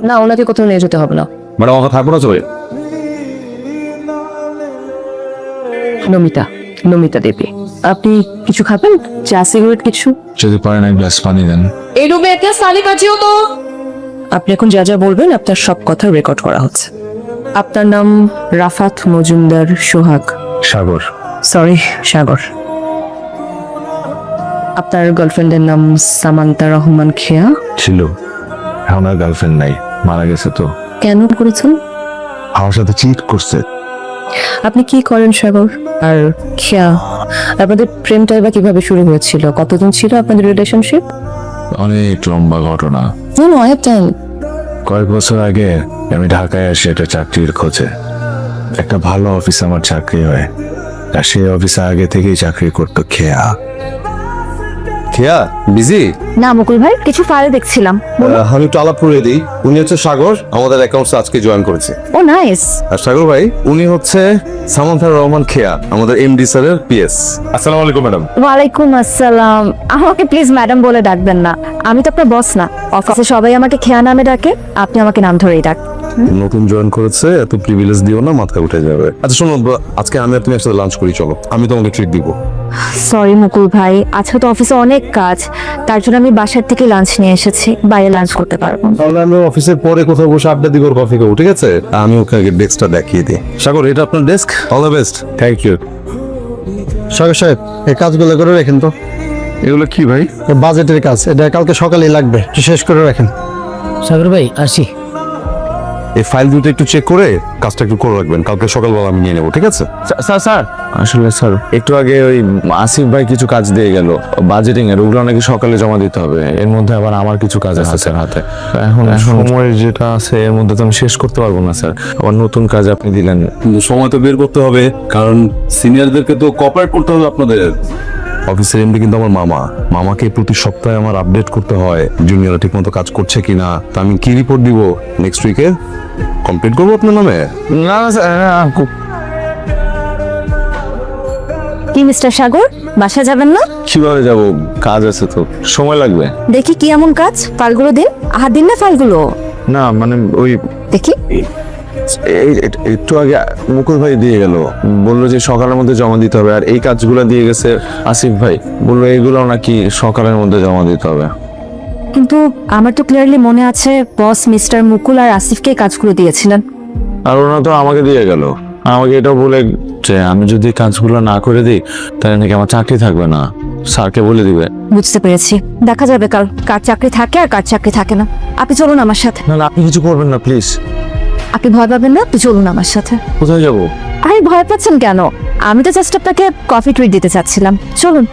না, ওনাকে কোথাও নিয়ে যেতে হবে না। ম্যাডাম আমার থাকবো না চলে। নমিতা, নমিতা দেবী। আপনি কিছু খাবেন? চা, সিগারেট কিছু? যদি পারেন এক গ্লাস পানি দেন। এই রুমে একটা সালি কাজিও তো। আপনি এখন যা যা বলবেন আপনার সব কথা রেকর্ড করা হচ্ছে। আপনার নাম রাফাত মজুমদার সোহাগ। সাগর। সরি, সাগর। আপনার গার্লফ্রেন্ডের নাম সামান্তা রহমান খেয়া। ছিল, এখন আর গার্লফ্রেন্ড নাই, মারা গেছে তো। কেন করেছেন? আমার সাথে চিট করছে। আপনি কি করেন সাগর? আর খেয়া, আপনাদের প্রেমটাই বা কিভাবে শুরু হয়েছিল? কতদিন ছিল আপনাদের রিলেশনশিপ? অনেক লম্বা ঘটনা। No, I have time. কয়েক বছর আগে আমি ঢাকায় আসি একটা চাকরির খোঁজে। একটা ভালো অফিসে আমার চাকরি হয়, আর সেই অফিসে আগে থেকেই চাকরি করতো খেয়া। খেয়া বিজি? না মুকুল ভাই, কিছু ফাইল দেখছিলাম। আমি একটু আলাপ করে দিই। উনি হচ্ছে সাগর, আমাদের অ্যাকাউন্টস আজকে জয়েন করেছে। ও নাইস। আর সাগর ভাই, উনি হচ্ছে সামান্থা রহমান খেয়া, আমাদের এমডি স্যারের পিএস। আসসালামু আলাইকুম ম্যাডাম। ওয়ালাইকুম আসসালাম। আমাকে প্লিজ ম্যাডাম বলে ডাকবেন না, আমি তো আপনার বস না। অফিসে সবাই আমাকে খেয়া নামে ডাকে, আপনি আমাকে নাম ধরেই ডাক। নতুন জয়েন করেছে, এত প্রিভিলেজ দিও না, মাথা উঠে যাবে। আচ্ছা শোনো, আজকে আমি আর তুমি একসাথে লাঞ্চ করি, চলো, আমি তোমাকে ট্রিট দিব। সরি মুকুল ভাই, আজকে তো অফিসে অনেক কাজ, তার জন্য আমি বাসার থেকে লাঞ্চ নিয়ে এসেছি, বাইরে লাঞ্চ করতে পারবো না। তাহলে আমি অফিসের পরে কোথাও বসে আড্ডা দিব, কফি খাবো, ঠিক আছে? আমি ওকে আগে ডেস্কটা দেখিয়ে দিই। সাগর, এটা আপনার desk, all the best. Thank you. Sagar সাহেব, এই কাজগুলো করে রাখেন তো। এগুলো কি ভাই? বাজেটের কাজ, এটা কালকে সকালেই লাগবে, একটু শেষ করে রাখেন। সাগর ভাই আসি। এই ফাইল দুটো একটু চেক করে কাজটা একটু করে রাখবেন, কালকে সকালবেলা আমি নিয়ে নেবো, ঠিক আছে? স্যার স্যার আসলে স্যার একটু আগে ওই আসিফ ভাই কিছু কাজ দিয়ে গেল বাজেটিং এর, ওগুলো নাকি সকালে জমা দিতে হবে। এর মধ্যে আবার আমার কিছু কাজ আছে স্যার হাতে। এখন সময় যেটা আছে এর মধ্যে তো আমি শেষ করতে পারবো না স্যার। আবার নতুন কাজ আপনি দিলেন। কিন্তু সময় তো বের করতে হবে, কারণ সিনিয়রদেরকে তো কোঅপারেট করতে হবে আপনাদের। অফিসের এমডি কিন্তু আমার মামা, মামাকে প্রতি সপ্তাহে আমার আপডেট করতে হয় জুনিয়ররা ঠিক মতো কাজ করছে কিনা। তা আমি কি রিপোর্ট দিব নেক্সট উইকে? কমপ্লিট করবো আপনার নামে? না না স্যার, না, কি মিস্টার সাগর, বাসা যাবেন না? কিভাবে যাব? কাজ আছে তো, সময় লাগবে। দেখি কি এমন কাজ, ফাইলগুলো দিন। দিন না ফাইলগুলো। না মানে ওই দেখি। একটু আগে মুকুল ভাই দিয়ে গেল, বললো যে সকালের মধ্যে জমা দিতে হবে। আর এই কাজগুলো দিয়ে গেছে আসিফ ভাই, বললো এইগুলো নাকি সকালের মধ্যে জমা দিতে হবে। কিন্তু আমার তো ক্লিয়ারলি মনে আছে বস মিস্টার মুকুল আর আসিফকে এই কাজগুলো দিয়েছিলেন। আর ওরা তো আমাকে দিয়ে গেল, আমাকে এটাও বলে যে আমি যদি কাজগুলো না করে দিই তাহলে নাকি আমার চাকরি থাকবে না, স্যারকে বলে দিবে। বুঝতে পেরেছি, দেখা যাবে কাল কার চাকরি থাকে আর কার চাকরি থাকে না। আপনি চলুন আমার সাথে। না না, আপনি কিছু করবেন না প্লিজ। আপনি ভয় পাবেন না, আপনি চলুন আমার সাথে। কোথায় যাবো? আরে ভয় পাচ্ছেন কেন? আমি তো জাস্ট আপনাকে কফি ট্রিট দিতে চাচ্ছিলাম, চলুন।